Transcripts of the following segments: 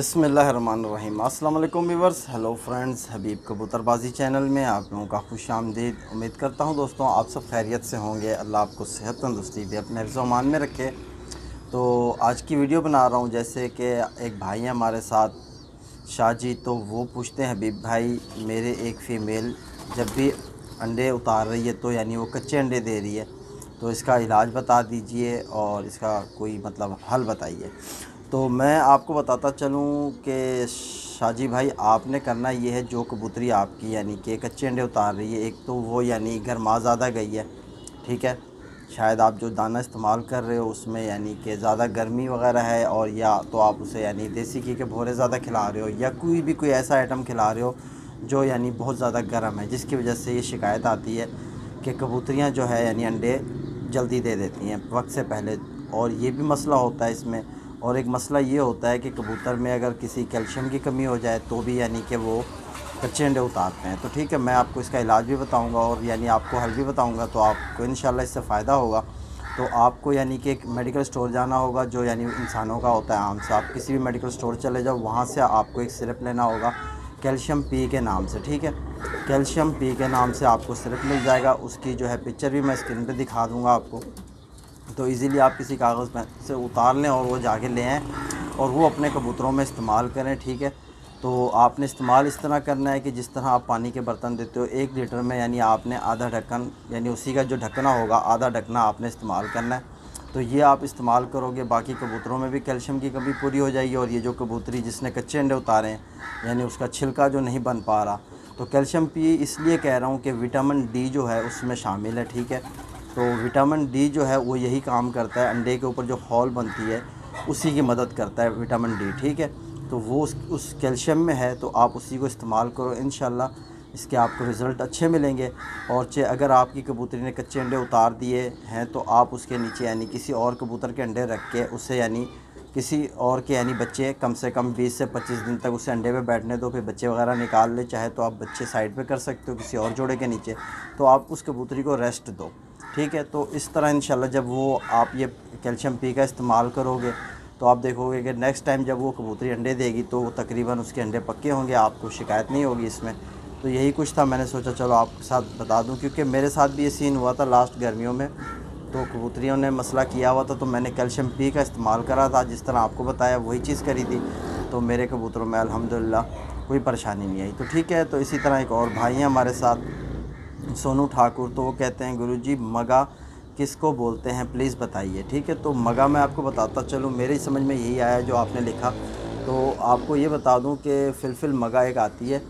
बिस्मिल्लाहिर्रहमानिर्रहीम। अस्सलाम वालेकुम व्यूअर्स, हेलो फ्रेंड्स, हबीब कबूतरबाजी चैनल में आप लोगों का खुश आमदीद। उम्मीद करता हूँ दोस्तों आप सब खैरियत से होंगे। अल्लाह आपको सेहत तंदुरुस्ती दे, अपने हिफ्ज़-ओ-अमान में रखे। तो आज की वीडियो बना रहा हूँ, जैसे कि एक भाई हैं हमारे साथ, शाहजी। तो वो पूछते हैं, हबीब भाई मेरे एक फ़ीमेल जब भी अंडे उतार रही है तो यानी वो कच्चे अंडे दे रही है, तो इसका इलाज बता दीजिए और इसका कोई मतलब हल बताइए। तो मैं आपको बताता चलूँ कि शाहजी भाई, आपने करना ये है, जो कबूतरी आपकी यानी कि कच्चे अंडे उतार रही है, एक तो वो यानी गर्मा ज़्यादा गई है, ठीक है। शायद आप जो दाना इस्तेमाल कर रहे हो उसमें यानी कि ज़्यादा गर्मी वगैरह है, और या तो आप उसे यानी देसी घी के भोरे ज़्यादा खिला रहे हो, या कोई ऐसा आइटम खिला रहे हो जो यानी बहुत ज़्यादा गर्म है, जिसकी वजह से ये शिकायत आती है कि कबूतरियाँ जो है यानी अंडे जल्दी दे देती हैं वक्त से पहले। और ये भी मसला होता है इसमें। और एक मसला ये होता है कि कबूतर में अगर किसी कैल्शियम की कमी हो जाए तो भी यानी कि वो कच्चे अंडे उतारते हैं। तो ठीक है, मैं आपको इसका इलाज भी बताऊंगा और यानी आपको हल भी बताऊंगा, तो आपको इंशाल्लाह इससे फ़ायदा होगा। तो आपको यानी कि एक मेडिकल स्टोर जाना होगा जो यानी इंसानों का होता है आम से। आप किसी भी मेडिकल स्टोर चले जाओ, वहाँ से आपको एक सिरप लेना होगा कैल्शियम पी के नाम से, ठीक है। कैल्शियम पी के नाम से आपको सिरप मिल जाएगा। उसकी जो है पिक्चर भी मैं स्क्रीन पे दिखा दूँगा आपको। तो इजीली आप किसी कागज़ में से उतार लें और वो जाके ले आएँ और वो अपने कबूतरों में इस्तेमाल करें, ठीक है। तो आपने इस्तेमाल इस तरह करना है कि जिस तरह आप पानी के बर्तन देते हो, 1 लीटर में यानी आपने आधा ढक्कन यानी उसी का जो ढक्कना होगा आधा ढक्कना आपने इस्तेमाल करना है। तो ये आप इस्तेमाल करोगे, बाकी कबूतरों में भी कैल्शियम की कमी पूरी हो जाएगी। और ये जो कबूतरी जिसने कच्चे अंडे उतारे हैं यानी उसका छिलका जो नहीं बन पा रहा, तो कैल्शियम पी इसलिए कह रहा हूँ कि विटामिन डी जो है उसमें शामिल है, ठीक है। तो विटामिन डी जो है वो यही काम करता है, अंडे के ऊपर जो हॉल बनती है उसी की मदद करता है विटामिन डी, ठीक है। तो वो उस कैल्शियम में है, तो आप उसी को इस्तेमाल करो, इंशाल्लाह इसके आपको रिज़ल्ट अच्छे मिलेंगे। और अगर आपकी कबूतरी ने कच्चे अंडे उतार दिए हैं तो आप उसके नीचे यानी किसी और कबूतर के अंडे रख के उसे यानी किसी और के यानी बच्चे कम से कम 20 से 25 दिन तक उसे अंडे पे बैठने दो, फिर बच्चे वगैरह निकाल ले। चाहे तो आप बच्चे साइड पे कर सकते हो किसी और जोड़े के नीचे। तो आप उस कबूतरी को रेस्ट दो, ठीक है। तो इस तरह इंशाल्लाह जब वो आप ये कैल्शियम पी का इस्तेमाल करोगे तो आप देखोगे कि नेक्स्ट टाइम जब वो कबूतरी अंडे देगी तो तकरीबन उसके अंडे पक्के होंगे, आपको शिकायत नहीं होगी इसमें। तो यही कुछ था, मैंने सोचा चलो आपके साथ बता दूं, क्योंकि मेरे साथ भी ये सीन हुआ था लास्ट गर्मियों में। तो कबूतरियों ने मसला किया हुआ था, तो मैंने कैल्शियम पी का इस्तेमाल करा था, जिस तरह आपको बताया वही चीज़ करी थी। तो मेरे कबूतरों में अल्हम्दुलिल्लाह कोई परेशानी नहीं आई। तो ठीक है। तो इसी तरह एक और भाई हैं हमारे साथ, सोनू ठाकुर। तो वो कहते हैं, गुरुजी मगा किसको बोलते हैं प्लीज़ बताइए, ठीक है। तो मगा मैं आपको बताता चलूँ, मेरी समझ में यही आया जो आपने लिखा। तो आपको ये बता दूं कि फिलफिल मगा एक आती है,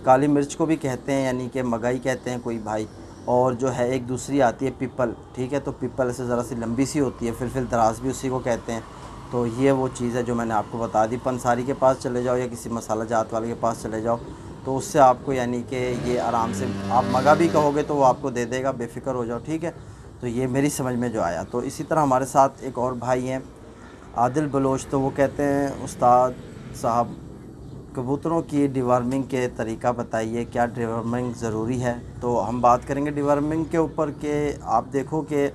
काली मिर्च को भी कहते हैं यानी कि मगाई कहते हैं कोई भाई। और जो है एक दूसरी आती है पिपल, ठीक है। तो पिपल ऐसे ज़रा सी लंबी सी होती है, फिलफिल दराज भी उसी को कहते हैं। तो ये वो चीज़ है जो मैंने आपको बता दी। पंसारी के पास चले जाओ या किसी मसाला जात वाले के पास चले जाओ, तो उससे आपको यानी कि ये आराम से, आप मगा भी कहोगे तो वो आपको दे देगा, बेफ़िक्र हो जाओ, ठीक है। तो ये मेरी समझ में जो आया। तो इसी तरह हमारे साथ एक और भाई हैं, आदिल बलोच। तो वो कहते हैं, उस्ताद साहब कबूतरों की डिवर्मिंग के तरीका बताइए, क्या डिवर्मिंग ज़रूरी है। तो हम बात करेंगे डिवर्मिंग के ऊपर कि आप देखो कि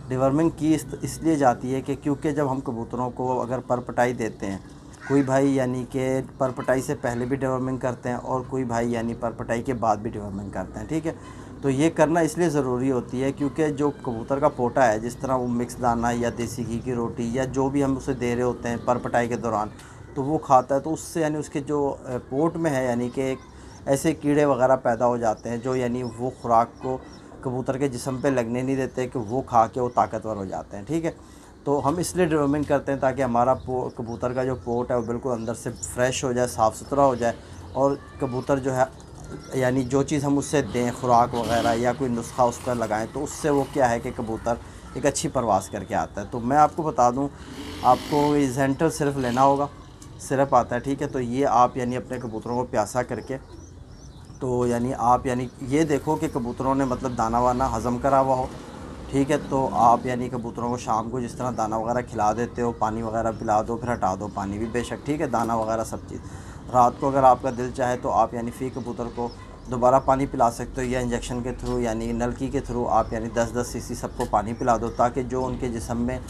डिवर्मिंग की इसलिए जाती है कि क्योंकि जब हम कबूतरों को अगर परपटाई देते हैं, कोई भाई यानी कि परपटाई से पहले भी डिवर्मिंग करते हैं और कोई भाई यानी परपटाई के बाद भी डिवर्मिंग करते हैं, ठीक है। तो ये करना इसलिए ज़रूरी होती है क्योंकि जो कबूतर का पोटा है, जिस तरह वो मिक्स दाना या देसी घी की रोटी या जो भी हम उसे दे रहे होते हैं परपटाई के दौरान, तो वो खाता है। तो उससे यानी उसके जो पोट में है यानी कि एक ऐसे कीड़े वगैरह पैदा हो जाते हैं जो यानी वो खुराक को कबूतर के जिस्म पे लगने नहीं देते कि वो खा के वो ताकतवर हो जाते हैं, ठीक है। तो हम इसलिए डिवर्मिंग करते हैं ताकि हमारा कबूतर का जो पोट है वो बिल्कुल अंदर से फ्रेश हो जाए, साफ़ सुथरा हो जाए। और कबूतर जो है यानी जो चीज़ हम उससे दें, खुराक वगैरह या कोई नुस्खा उस पर लगाएं, तो उससे वो क्या है कि कबूतर एक अच्छी परवास करके आता है। तो मैं आपको बता दूं, आपको ये जेंटल सिर्फ लेना होगा, सिरप आता है, ठीक है। तो ये आप यानी अपने कबूतरों को प्यासा करके, तो यानी आप यानी ये देखो कि कबूतरों ने मतलब दाना वाना हज़म करा हुआ हो, ठीक है। तो आप यानी कबूतरों को शाम को जिस तरह दाना वगैरह खिला देते हो, पानी वगैरह पिला दो, फिर हटा दो पानी भी बेशक, ठीक है, दाना वगैरह सब चीज़। रात को अगर आपका दिल चाहे तो आप यानी फ़ी कबूतर को दोबारा पानी पिला सकते हो, या इंजेक्शन के थ्रू यानी नलकी के थ्रू आप यानी 10-10 सीसी सबको पानी पिला दो, ताकि जो उनके जिस्म में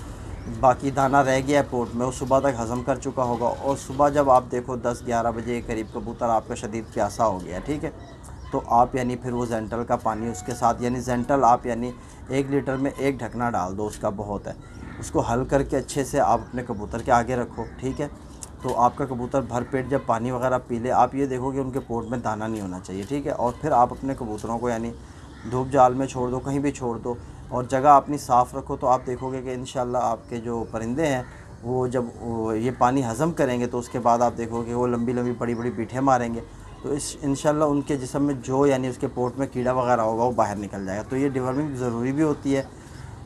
बाकी दाना रह गया है पोट में, वो सुबह तक हज़म कर चुका होगा। और सुबह जब आप देखो 10-11 बजे के करीब कबूतर आपका शदीद प्यासा हो गया, ठीक है, तो आप यानी फिर वो जेंटल का पानी उसके साथ, यानी जेंटल आप यानी 1 लीटर में 1 ढकना डाल दो, उसका बहुत है। उसको हल करके अच्छे से आप अपने कबूतर के आगे रखो, ठीक है। तो आपका कबूतर भर पेट जब पानी वगैरह पी ले, आप ये देखोगे उनके पोट में दाना नहीं होना चाहिए, ठीक है। और फिर आप अपने कबूतरों को यानी धूप जाल में छोड़ दो, कहीं भी छोड़ दो, और जगह अपनी साफ़ रखो। तो आप देखोगे कि इंशाल्लाह आपके जो परिंदे हैं वो जब ये पानी हज़म करेंगे तो उसके बाद आप देखोगे वो लंबी लंबी बड़ी बड़ी बीठें मारेंगे। तो इस इंशाल्लाह उनके जिस्म में जो यानी उसके पोट में कीड़ा वगैरह होगा वो बाहर निकल जाएगा। तो ये डिवर्मिंग ज़रूरी भी होती है,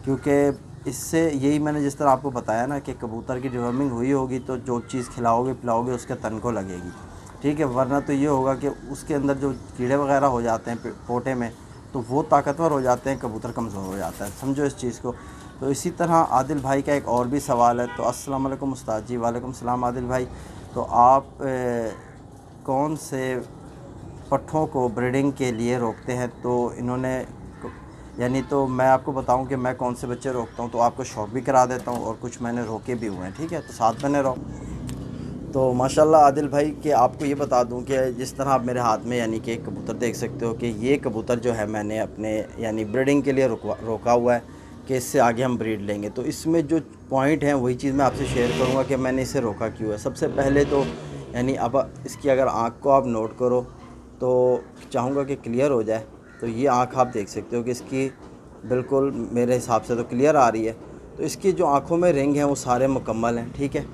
क्योंकि इससे यही मैंने जिस तरह आपको बताया ना कि कबूतर की डिवर्मिंग हुई होगी तो जो चीज़ खिलाओगे पिलाओगे उसके तन को लगेगी, ठीक है। वरना तो ये होगा कि उसके अंदर जो कीड़े वगैरह हो जाते हैं पोटे में, तो वो ताकतवर हो जाते हैं, कबूतर कमज़ोर हो जाता है, समझो इस चीज़ को। तो इसी तरह आदिल भाई का एक और भी सवाल है। तो अस्सलाम वालेकुम उस्ताद जी। वालेकुम सलाम आदिल भाई। तो आप कौन से पट्ठों को ब्रीडिंग के लिए रोकते हैं? तो इन्होंने यानी तो मैं आपको बताऊं कि मैं कौन से बच्चे रोकता हूं, तो आपको शौक भी करा देता हूं और कुछ मैंने रोके भी हुए हैं, ठीक है। तो साथ बने रहो। तो माशाल्लाह आदिल भाई कि आपको ये बता दूं कि जिस तरह आप मेरे हाथ में यानी कि एक कबूतर देख सकते हो कि ये कबूतर जो है मैंने अपने यानी ब्रीडिंग के लिए रोका हुआ है कि इससे आगे हम ब्रीड लेंगे। तो इसमें जो पॉइंट हैं वही चीज़ मैं आपसे शेयर करूंगा कि मैंने इसे रोका क्यों है। सबसे पहले तो यानी अब इसकी अगर आँख को आप नोट करो तो चाहूँगा कि क्लियर हो जाए। तो ये आँख आप देख सकते हो कि इसकी बिल्कुल मेरे हिसाब से तो क्लियर आ रही है। तो इसकी जो आँखों में रिंग हैं वो सारे मुकम्मल हैं, ठीक है।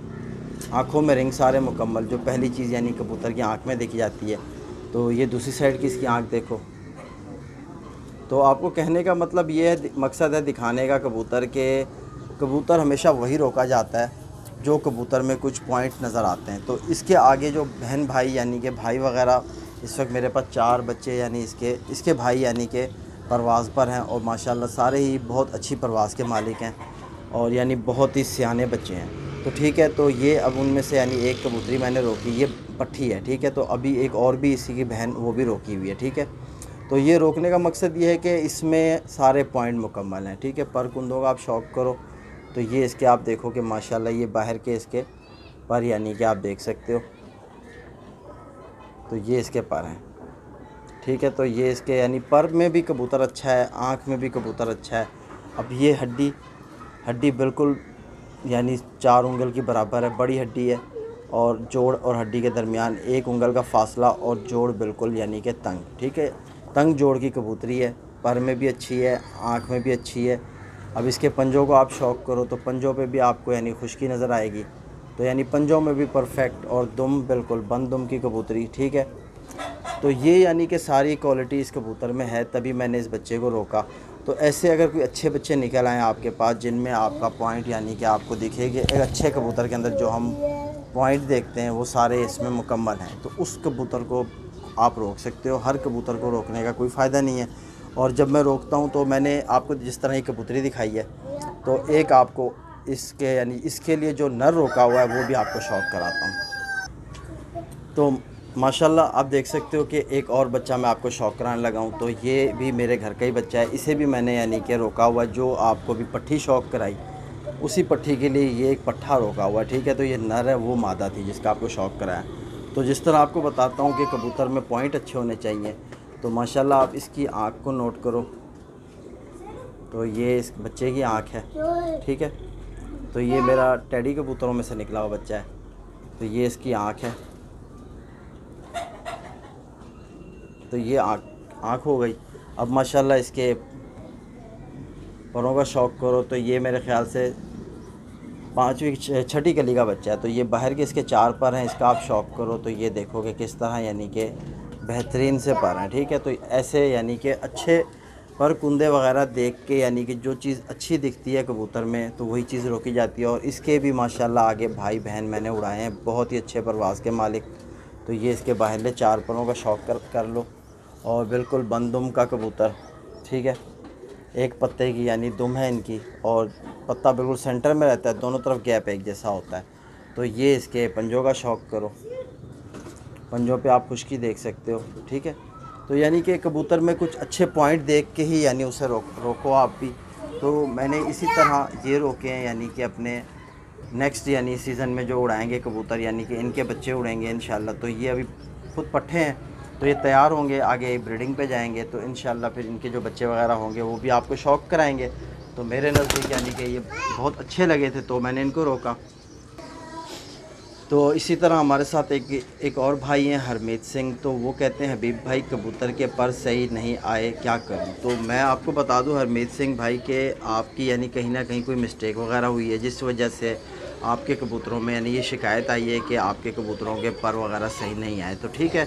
आँखों में रिंग सारे मुकम्मल, जो पहली चीज़ यानी कबूतर की आँख में देखी जाती है। तो ये दूसरी साइड की इसकी आँख देखो। तो आपको कहने का मतलब ये है, मकसद है दिखाने का कबूतर के कबूतर हमेशा वही रोका जाता है जो कबूतर में कुछ पॉइंट नज़र आते हैं। तो इसके आगे जो बहन भाई यानी कि भाई वगैरह, इस वक्त मेरे पास 4 बच्चे यानी इसके भाई यानी कि परवाज़ पर हैं और माशाल्लाह सारे ही बहुत अच्छी परवाज़ के मालिक हैं और यानी बहुत ही सियाने बच्चे हैं। तो ठीक है, तो ये अब उनमें से यानी एक कबूतरी मैंने रोकी, ये पट्ठी है, ठीक है। तो अभी एक और भी इसी की बहन वो भी रोकी हुई है, ठीक है। तो ये रोकने का मकसद ये है कि इसमें सारे पॉइंट मुकम्मल हैं, ठीक है। पर कुंदों का आप शौक़ करो तो ये इसके आप देखो कि माशाल्लाह ये बाहर के इसके पर यानी कि आप देख सकते हो। तो ये इसके पर हैं, ठीक है। तो ये इसके यानी पर में भी कबूतर अच्छा है, आँख में भी कबूतर अच्छा है। अब ये हड्डी बिल्कुल यानी 4 उंगल की बराबर है, बड़ी हड्डी है और जोड़ और हड्डी के दरमियान 1 उंगल का फासला और जोड़ बिल्कुल यानी कि तंग, ठीक है। तंग जोड़ की कबूतरी है, पर में भी अच्छी है, आँख में भी अच्छी है। अब इसके पंजों को आप शौक़ करो तो पंजों पे भी आपको यानी खुश्की नज़र आएगी। तो यानी पंजों में भी परफेक्ट और दुम बिल्कुल बंद दुम की कबूतरी, ठीक है। तो ये यानी कि सारी क्वालिटी इस कबूतर में है, तभी मैंने इस बच्चे को रोका। तो ऐसे अगर कोई अच्छे बच्चे निकल आएँ आपके पास जिनमें आपका पॉइंट यानी कि आपको दिखे कि एक अच्छे कबूतर के अंदर जो हम पॉइंट देखते हैं वो सारे इसमें मुकम्मल हैं, तो उस कबूतर को आप रोक सकते हो। हर कबूतर को रोकने का कोई फ़ायदा नहीं है। और जब मैं रोकता हूँ तो मैंने आपको जिस तरह की कबूतरी दिखाई है, तो एक आपको इसके यानी इसके लिए जो नर रोका हुआ है वो भी आपको शौक़ कराता हूँ। तो माशाल्लाह आप देख सकते हो कि एक और बच्चा मैं आपको शौक़ कराने लगा हूँ। तो ये भी मेरे घर का ही बच्चा है, इसे भी मैंने यानी कि रोका हुआ, जो आपको भी पट्ठी शौक़ कराई उसी पट्ठी के लिए ये एक पट्ठा रोका हुआ, ठीक है। तो ये नर है, वो मादा थी जिसका आपको शौक़ कराया। तो जिस तरह आपको बताता हूँ कि कबूतर में पॉइंट अच्छे होने चाहिए, तो माशाल्लाह आप इसकी आँख को नोट करो। तो ये इस बच्चे की आँख है, ठीक है। तो ये मेरा टेडी कबूतरों में से निकला हुआ बच्चा है। तो ये इसकी आँख है। तो ये आँख हो गई। अब माशाल्लाह इसके परों का शौक़ करो तो ये मेरे ख़्याल से 5वीं 6ठी कली का बच्चा है। तो ये बाहर के इसके 4 पर हैं, इसका आप शौक़ करो तो ये देखोगे किस तरह यानी कि बेहतरीन से पर हैं, ठीक है। तो ऐसे यानी कि अच्छे पर कुंदे वगैरह देख के यानी कि जो चीज़ अच्छी दिखती है कबूतर में तो वही चीज़ रोकी जाती है। और इसके भी माशाल्लाह आगे भाई बहन मैंने उड़ाए हैं, बहुत ही अच्छे परवाज़ के मालिक। तो ये इसके बाहरले 4 परों का शौक़ कर लो और बिल्कुल बंद दुम का कबूतर, ठीक है। एक पत्ते की यानी दुम है इनकी और पत्ता बिल्कुल सेंटर में रहता है, दोनों तरफ गैप एक जैसा होता है। तो ये इसके पंजों का शौक़ करो, पंजों पे आप खुश्की देख सकते हो, ठीक है। तो यानी कि कबूतर में कुछ अच्छे पॉइंट देख के ही यानी उसे रोको आप भी। तो मैंने इसी तरह ये रोके हैं, यानी कि अपने नेक्स्ट यानी सीज़न में जो उड़ाएंगे कबूतर, यानी कि इनके बच्चे उड़ेंगे इंशाल्लाह। तो ये अभी खुद पट्ठे हैं, तो ये तैयार होंगे, आगे ब्रीडिंग पे जाएंगे, तो इंशाल्लाह फिर इनके जो बच्चे वगैरह होंगे वो भी आपको शौक़ कराएंगे। तो मेरे नज़दीक यानी कि ये बहुत अच्छे लगे थे, तो मैंने इनको रोका। तो इसी तरह हमारे साथ एक और भाई हैं हरमीत सिंह, तो वो कहते हैं हबीब भाई कबूतर के पर सही नहीं आए, क्या करूं। तो मैं आपको बता दूं हरमीत सिंह भाई के आपकी यानी कहीं ना कहीं कोई मिस्टेक वगैरह हुई है, जिस वजह से आपके कबूतरों में यानी ये शिकायत आई है कि आपके कबूतरों के पर वगैरह सही नहीं आए। तो ठीक है,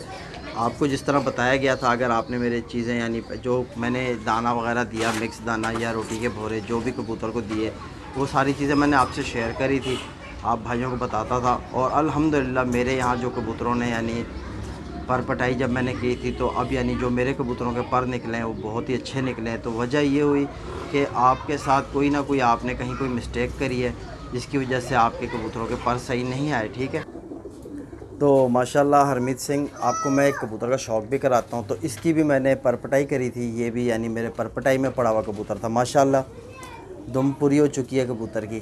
आपको जिस तरह बताया गया था, अगर आपने मेरे चीज़ें यानी जो मैंने दाना वगैरह दिया, मिक्स दाना या रोटी के भोरे जो भी कबूतर को दिए, वो सारी चीज़ें मैंने आपसे शेयर करी थी, आप भाइयों को बताता था। और अल्हम्दुलिल्लाह मेरे यहाँ जो कबूतरों ने यानी पर पटाई जब मैंने की थी, तो अब यानी जो मेरे कबूतरों के पर निकले हैं वो बहुत ही अच्छे निकले हैं। तो वजह ये हुई कि आपके साथ कोई ना कोई आपने कहीं कोई मिस्टेक करी है, जिसकी वजह से आपके कबूतरों के पर सही नहीं आए। ठीक है, तो माशाल्लाह हरमीत सिंह, आपको मैं एक कबूतर का शौक़ भी कराता हूँ। तो इसकी भी मैंने पर पटाई करी थी, ये भी यानी मेरे पर पटाई में पड़ा हुआ कबूतर था। माशाल्लाह दुम पूरी हो चुकी है कबूतर की,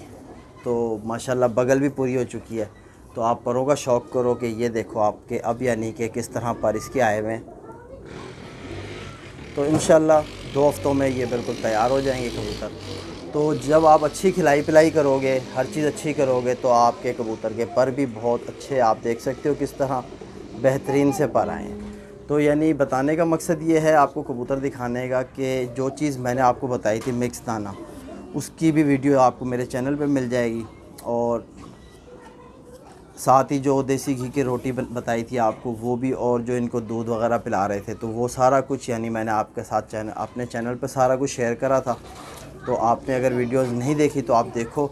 तो माशाल्लाह बगल भी पूरी हो चुकी है। तो आप परों का शौक़ करो कि ये देखो आपके अब यानी कि किस तरह पर इसके आए हुए हैं। तो इंशाल्लाह 2 हफ्तों में ये बिल्कुल तैयार हो जाएंगे कबूतर। तो जब आप अच्छी खिलाई पिलाई करोगे, हर चीज़ अच्छी करोगे, तो आपके कबूतर के पर भी बहुत अच्छे, आप देख सकते हो किस तरह बेहतरीन से पर आए हैं। तो यानी बताने का मकसद ये है आपको कबूतर दिखाने का कि जो चीज़ मैंने आपको बताई थी मिक्स दाना, उसकी भी वीडियो आपको मेरे चैनल पे मिल जाएगी। और साथ ही जो देसी घी की रोटी बताई थी आपको वो भी, और जो इनको दूध वगैरह पिला रहे थे, तो वो सारा कुछ यानी मैंने आपके साथ अपने चैनल पे सारा कुछ शेयर करा था। तो आपने अगर वीडियोस नहीं देखी तो आप देखो,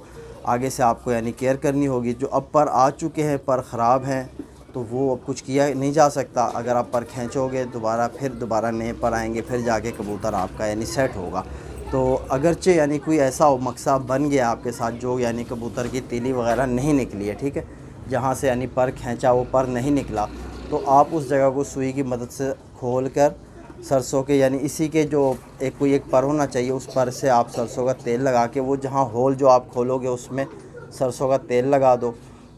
आगे से आपको यानी केयर करनी होगी। जो अब पर आ चुके हैं, पर ख़राब हैं, तो वो अब कुछ किया नहीं जा सकता। अगर आप पर खींचोगे फिर दोबारा नए पर आएंगे, फिर जाके कबूतर आपका यानी सेट होगा। तो अगरचे यानी कोई ऐसा मकसद बन गया आपके साथ जो यानी कबूतर की तीली वगैरह नहीं निकली है, ठीक है, जहाँ से यानी पर खींचा वो पर नहीं निकला, तो आप उस जगह को सुई की मदद से खोल कर सरसों के यानी इसी के जो कोई एक पर होना चाहिए, उस पर से आप सरसों का तेल लगा के, वो जहाँ होल जो आप खोलोगे उसमें सरसों का तेल लगा दो,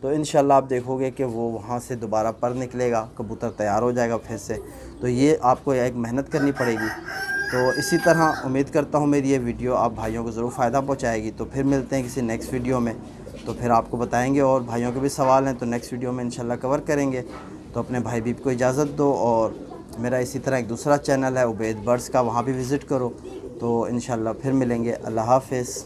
तो इंशाल्लाह आप देखोगे कि वो वहाँ से दोबारा पर निकलेगा, कबूतर तैयार हो जाएगा फिर से। तो ये आपको एक मेहनत करनी पड़ेगी। तो इसी तरह उम्मीद करता हूँ मेरी ये वीडियो आप भाइयों को ज़रूर फ़ायदा पहुँचाएगी। तो फिर मिलते हैं किसी नेक्स्ट वीडियो में, तो फिर आपको बताएंगे, और भाइयों के भी सवाल हैं तो नेक्स्ट वीडियो में इंशाल्लाह कवर करेंगे। तो अपने भाई बीब को इजाज़त दो, और मेरा इसी तरह एक दूसरा चैनल है उबैद बर्ड्स का, वहाँ भी विज़िट करो। तो इंशाल्लाह फिर मिलेंगे। अल्लाह हाफ़िज़।